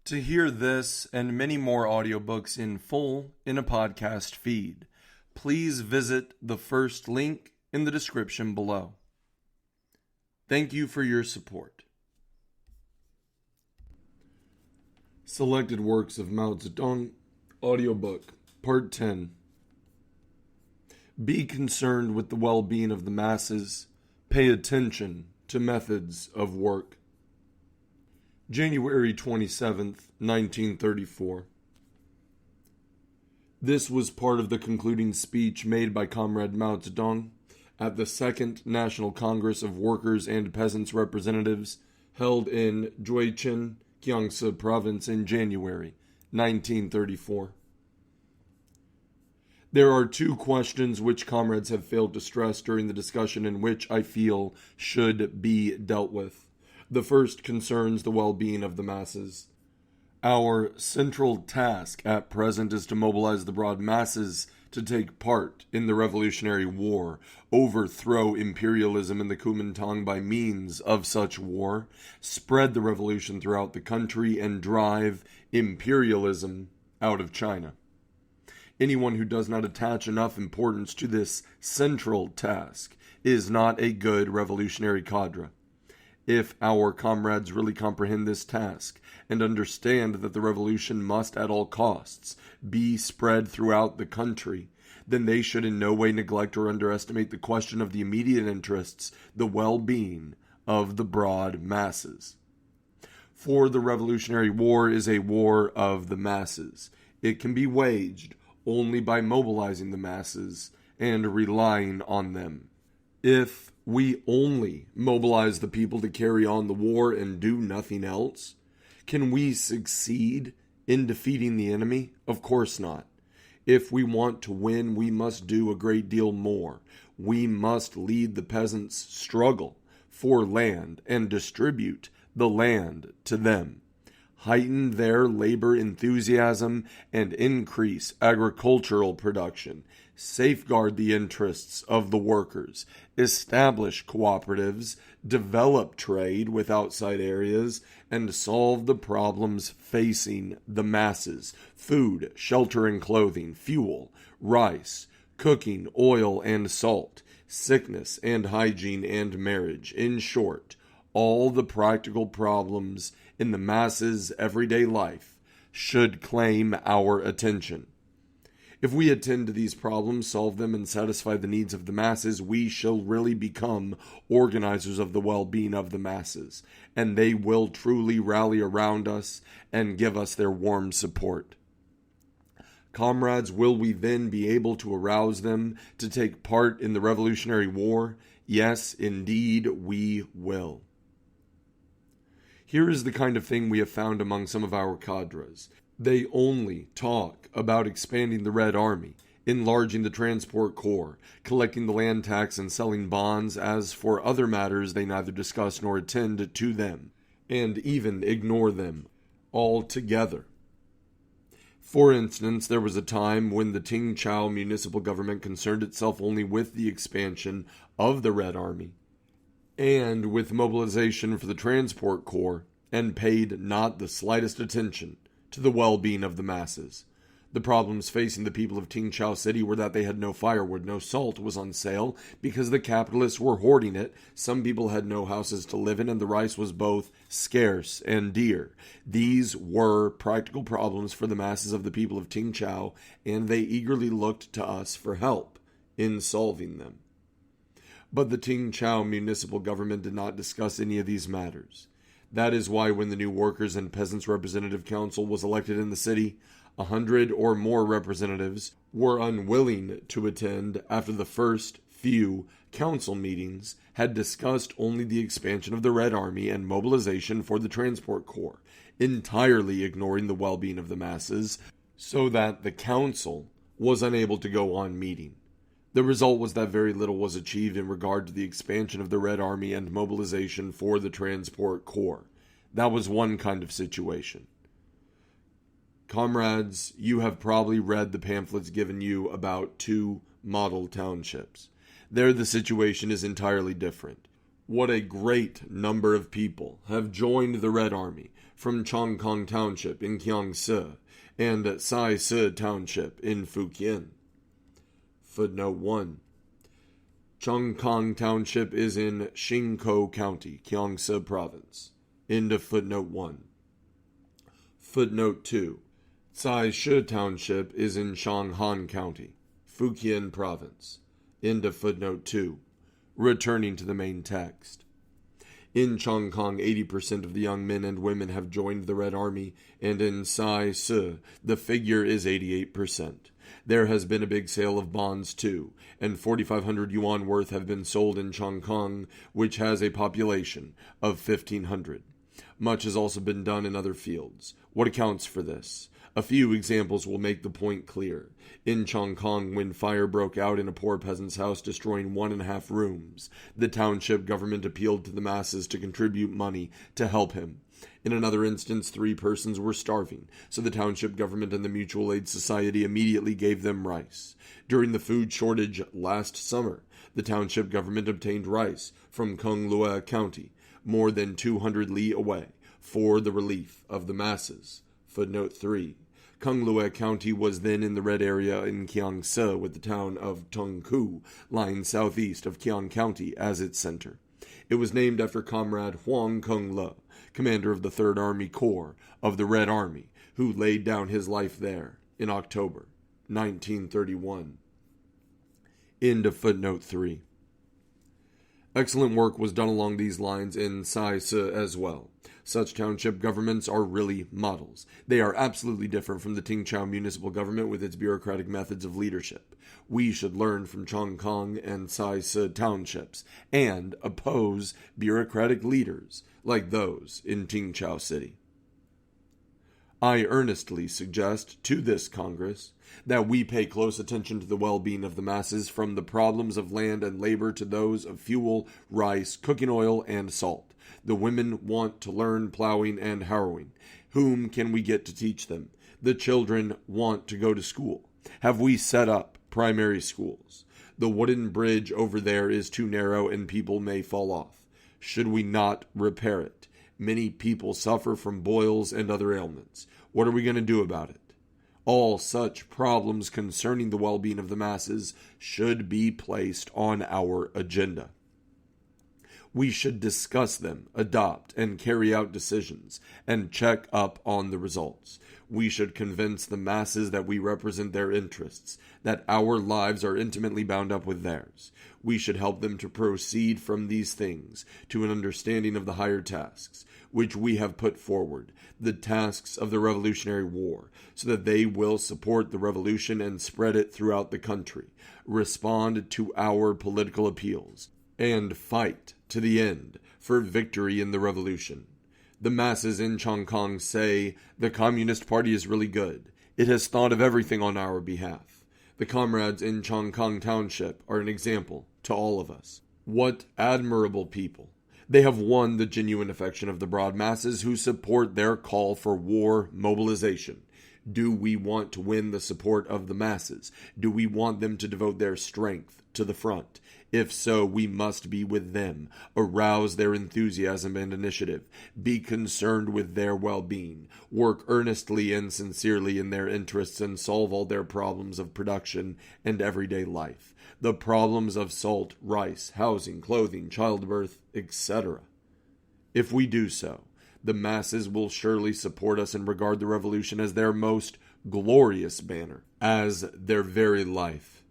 To hear this and many more audiobooks in full in a podcast feed, please visit the first link in the description below. Thank you for your support. Selected Works of Mao Zedong, Audiobook, Part 10. Be concerned with the well-being of the masses. Pay attention to methods of work. January 27th, 1934. This was part of the concluding speech made by Comrade Mao Zedong at the Second National Congress of Workers and Peasants Representatives held in Zhuichen, Jiangsu Province in January 1934. There are two questions which comrades have failed to stress during the discussion and which I feel should be dealt with. The first concerns the well-being of the masses. Our central task at present is to mobilize the broad masses to take part in the Revolutionary War, overthrow imperialism in the Kuomintang by means of such war, spread the revolution throughout the country, and drive imperialism out of China. Anyone who does not attach enough importance to this central task is not a good revolutionary cadre. If our comrades really comprehend this task and understand that the revolution must at all costs be spread throughout the country, then they should in no way neglect or underestimate the question of the immediate interests, the well-being of the broad masses. For the Revolutionary War is a war of the masses. It can be waged only by mobilizing the masses and relying on them. If we only mobilize the people to carry on the war and do nothing else, can we succeed in defeating the enemy? Of course not. If we want to win, we must do a great deal more. We must lead the peasants' struggle for land and distribute the land to them. Heighten their labor enthusiasm and increase agricultural production. Safeguard the interests of the workers. Establish cooperatives. Develop trade with outside areas. And solve the problems facing the masses. Food, shelter and clothing, fuel, rice, cooking, oil and salt, sickness and hygiene and marriage. In short, all the practical problems in the masses' everyday life should claim our attention. If we attend to these problems, solve them, and satisfy the needs of the masses, we shall really become organizers of the well-being of the masses, and they will truly rally around us and give us their warm support. Comrades, will we then be able to arouse them to take part in the Revolutionary War? Yes, indeed, we will. Here is the kind of thing we have found among some of our cadres. They only talk about expanding the Red Army, enlarging the transport corps, collecting the land tax and selling bonds. As for other matters, they neither discuss nor attend to them, and even ignore them altogether. For instance, there was a time when the Qingchao municipal government concerned itself only with the expansion of the Red Army and with mobilization for the transport corps, and paid not the slightest attention to the well-being of the masses. The problems facing the people of Qingchao City were that they had no firewood, no salt was on sale because the capitalists were hoarding it, some people had no houses to live in, and the rice was both scarce and dear. These were practical problems for the masses of the people of Qingchao, and they eagerly looked to us for help in solving them. But the Qingchao municipal government did not discuss any of these matters. That is why when the new Workers and Peasants Representative Council was elected in the city, 100 or more representatives were unwilling to attend after the first few council meetings had discussed only the expansion of the Red Army and mobilization for the transport corps, entirely ignoring the well-being of the masses, so that the council was unable to go on meeting. The result was that very little was achieved in regard to the expansion of the Red Army and mobilization for the transport corps. That was one kind of situation. Comrades, you have probably read the pamphlets given you about 2 model townships. There the situation is entirely different. What a great number of people have joined the Red Army, from Chongkong Township in Kiangsi and Saisi Township in Fujian. Footnote 1. Chongkong Township is in Xingkou County, Kiangsi Province. End of footnote 1. Footnote 2. Saisi Township is in Shanghan County, Fujian Province. End of footnote 2. Returning to the main text. In Chongkong, 80% of the young men and women have joined the Red Army, and in Saisi, the figure is 88%. There has been a big sale of bonds too, and 4,500 yuan worth have been sold in Chongkong, which has a population of 1,500. Much has also been done in other fields. What accounts for this? A few examples will make the point clear. In Chongkong, when fire broke out in a poor peasant's house, destroying 1.5 rooms, the township government appealed to the masses to contribute money to help him. In another instance, 3 persons were starving, so the township government and the Mutual Aid Society immediately gave them rice. During the food shortage last summer, the township government obtained rice from Konglue County, more than 200 li away, for the relief of the masses. Footnote 3. Konglue County was then in the red area in Kiangsi, with the town of Tongku lying southeast of Kiang County as its center. It was named after Comrade Huang Kongle, commander of the 3rd Army Corps of the Red Army, who laid down his life there in October 1931. End of footnote 3. Excellent work was done along these lines in Saisi as well. Such township governments are really models. They are absolutely different from the Tingchao municipal government with its bureaucratic methods of leadership. We should learn from Chongkong and Saisi townships and oppose bureaucratic leaders like those in Tingchao City. I earnestly suggest to this Congress that we pay close attention to the well-being of the masses, from the problems of land and labor to those of fuel, rice, cooking oil, and salt. The women want to learn plowing and harrowing. Whom can we get to teach them? The children want to go to school. Have we set up primary schools? The wooden bridge over there is too narrow and people may fall off. Should we not repair it? Many people suffer from boils and other ailments. What are we going to do about it? All such problems concerning the well-being of the masses should be placed on our agenda. We should discuss them, adopt, and carry out decisions, and check up on the results. We should convince the masses that we represent their interests, that our lives are intimately bound up with theirs. We should help them to proceed from these things to an understanding of the higher tasks, which we have put forward, the tasks of the Revolutionary War, so that they will support the revolution and spread it throughout the country, respond to our political appeals, and fight to the end for victory in the revolution. The masses in Chongkong say, the Communist Party is really good. It has thought of everything on our behalf. The comrades in Chongkong Township are an example to all of us. What admirable people. They have won the genuine affection of the broad masses who support their call for war mobilization. Do we want to win the support of the masses? Do we want them to devote their strength to the front? If so, we must be with them, arouse their enthusiasm and initiative, be concerned with their well-being, work earnestly and sincerely in their interests, and solve all their problems of production and everyday life, the problems of salt, rice, housing, clothing, childbirth, etc. If we do so, the masses will surely support us and regard the revolution as their most glorious banner, as their very life.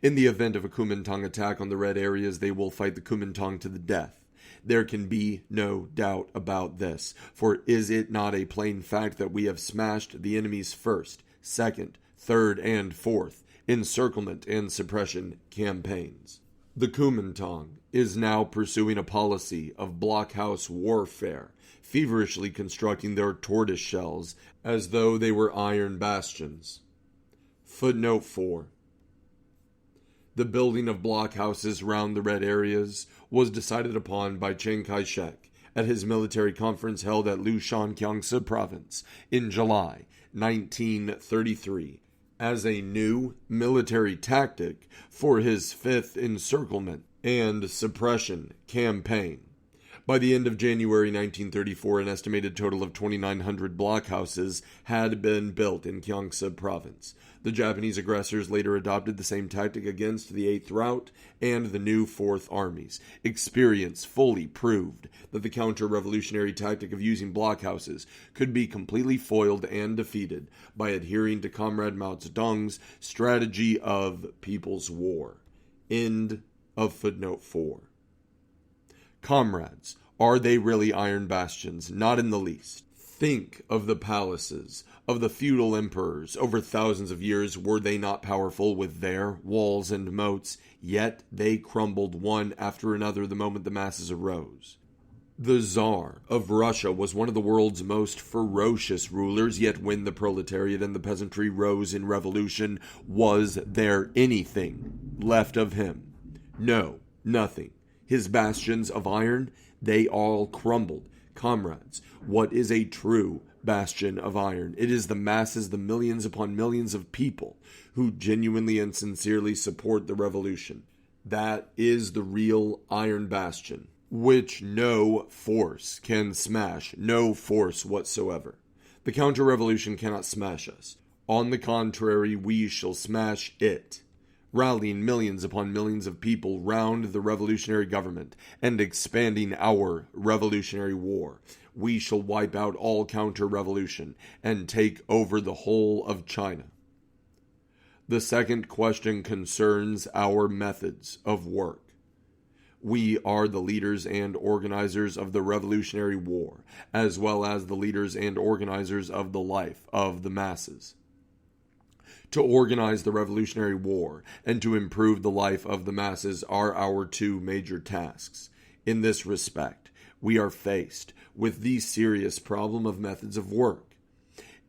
In the event of a Kuomintang attack on the red areas, they will fight the Kuomintang to the death. There can be no doubt about this, for is it not a plain fact that we have smashed the enemy's 1st, 2nd, 3rd, and 4th encirclement and suppression campaigns? The Kuomintang is now pursuing a policy of blockhouse warfare, feverishly constructing their tortoise shells as though they were iron bastions. Footnote 4. The building of blockhouses round the red areas was decided upon by Chiang Kai-shek at his military conference held at Lushan, Kiangsi Province in July 1933 as a new military tactic for his 5th encirclement and suppression campaign. By the end of January 1934, an estimated total of 2,900 blockhouses had been built in Gyeonggi province. The Japanese aggressors later adopted the same tactic against the 8th Route and the new 4th Armies. Experience fully proved that the counter-revolutionary tactic of using blockhouses could be completely foiled and defeated by adhering to Comrade Mao Zedong's strategy of People's War. End of footnote 4. Comrades, are they really iron bastions? Not in the least. Think of the palaces of the feudal emperors. Over thousands of years, were they not powerful with their walls and moats? Yet they crumbled one after another the moment the masses arose. The Tsar of Russia was one of the world's most ferocious rulers, yet when the proletariat and the peasantry rose in revolution, was there anything left of him? No, nothing. His bastions of iron, they all crumbled. Comrades, what is a true bastion of iron? It is the masses, the millions upon millions of people who genuinely and sincerely support the revolution. That is the real iron bastion, which no force can smash, no force whatsoever. The counter-revolution cannot smash us. On the contrary, we shall smash it, rallying millions upon millions of people round the revolutionary government and expanding our revolutionary war. We shall wipe out all counter-revolution and take over the whole of China. The second question concerns our methods of work. We are the leaders and organizers of the revolutionary war, as well as the leaders and organizers of the life of the masses. To organize the revolutionary war and to improve the life of the masses are our two major tasks. In this respect, we are faced with the serious problem of methods of work.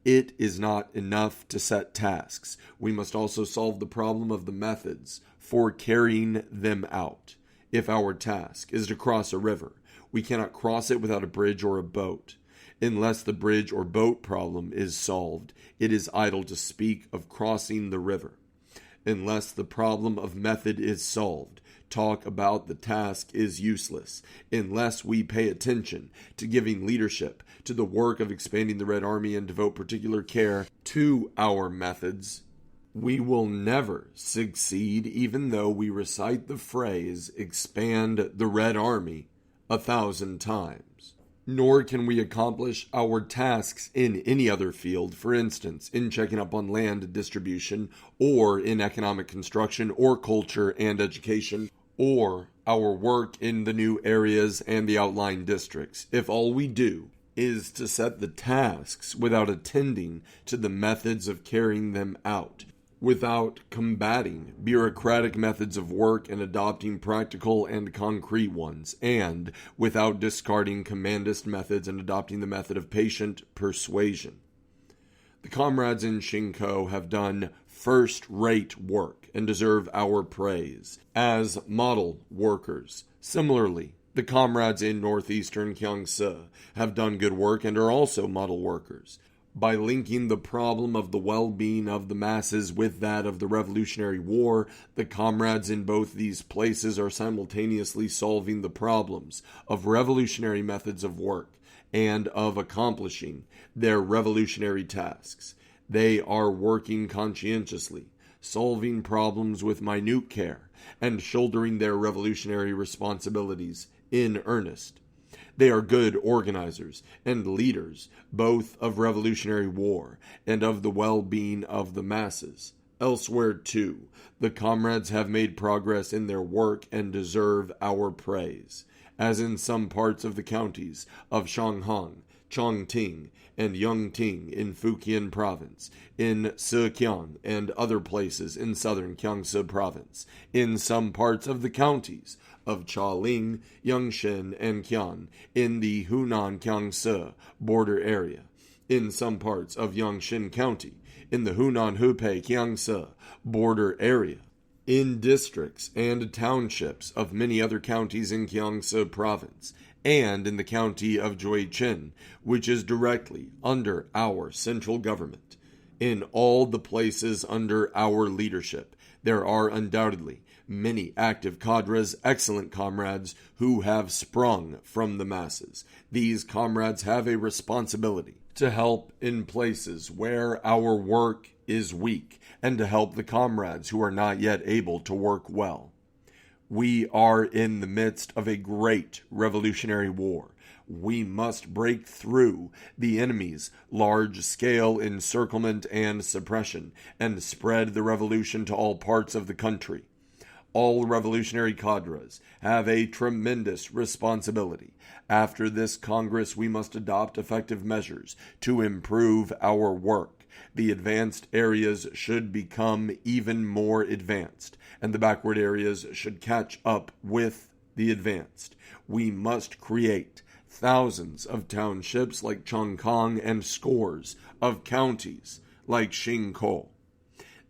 It is not enough to set tasks. We must also solve the problem of the methods for carrying them out. If our task is to cross a river, we cannot cross it without a bridge or a boat. Unless the bridge or boat problem is solved, it is idle to speak of crossing the river. Unless the problem of method is solved, talk about the task is useless. Unless we pay attention to giving leadership to the work of expanding the Red Army and devote particular care to our methods, we will never succeed, even though we recite the phrase, expand the Red Army, 1,000 times. Nor can we accomplish our tasks in any other field, for instance, in checking up on land distribution, or in economic construction, or culture and education, or our work in the new areas and the outlying districts, if all we do is to set the tasks without attending to the methods of carrying them out, without combating bureaucratic methods of work and adopting practical and concrete ones, and without discarding commandist methods and adopting the method of patient persuasion. The comrades in Shinko have done first-rate work and deserve our praise as model workers. Similarly, the comrades in northeastern Gyeonggi have done good work and are also model workers. By linking the problem of the well-being of the masses with that of the Revolutionary War, the comrades in both these places are simultaneously solving the problems of revolutionary methods of work and of accomplishing their revolutionary tasks. They are working conscientiously, solving problems with minute care, and shouldering their revolutionary responsibilities in earnest. They are good organizers and leaders, both of revolutionary war and of the well-being of the masses. Elsewhere, too, the comrades have made progress in their work and deserve our praise, as in some parts of the counties of Shanghang, Chongqing, and Yongting in Fujian province, in Sichuan and other places in southern Gyeonggi province, in some parts of the counties of Chaoling, Yangshan, and Qian in the Hunan-Gyeonggi border area, in some parts of Yangshan County in the Hunan-Hubei-Gyeonggi border area, in districts and townships of many other counties in Gyeonggi province, and in the county of Joichin, which is directly under our central government. In all the places under our leadership, there are undoubtedly Many active cadres, excellent comrades who have sprung from the masses. These comrades have a responsibility to help in places where our work is weak and to help the comrades who are not yet able to work well. We are in the midst of a great revolutionary war. We must break through the enemy's large-scale encirclement and suppression and spread the revolution to all parts of the country. All revolutionary cadres have a tremendous responsibility. After this Congress, we must adopt effective measures to improve our work. The advanced areas should become even more advanced, and the backward areas should catch up with the advanced. We must create thousands of townships like Chongkang and scores of counties like Xingkou.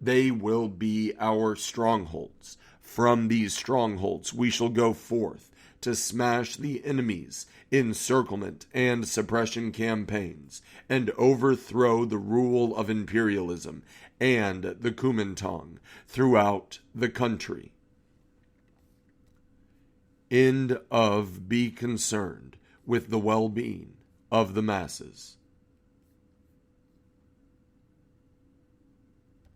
They will be our strongholds. From these strongholds we shall go forth to smash the enemy's encirclement and suppression campaigns and overthrow the rule of imperialism and the Kuomintang throughout the country. End of Be Concerned with the Well-Being of the Masses.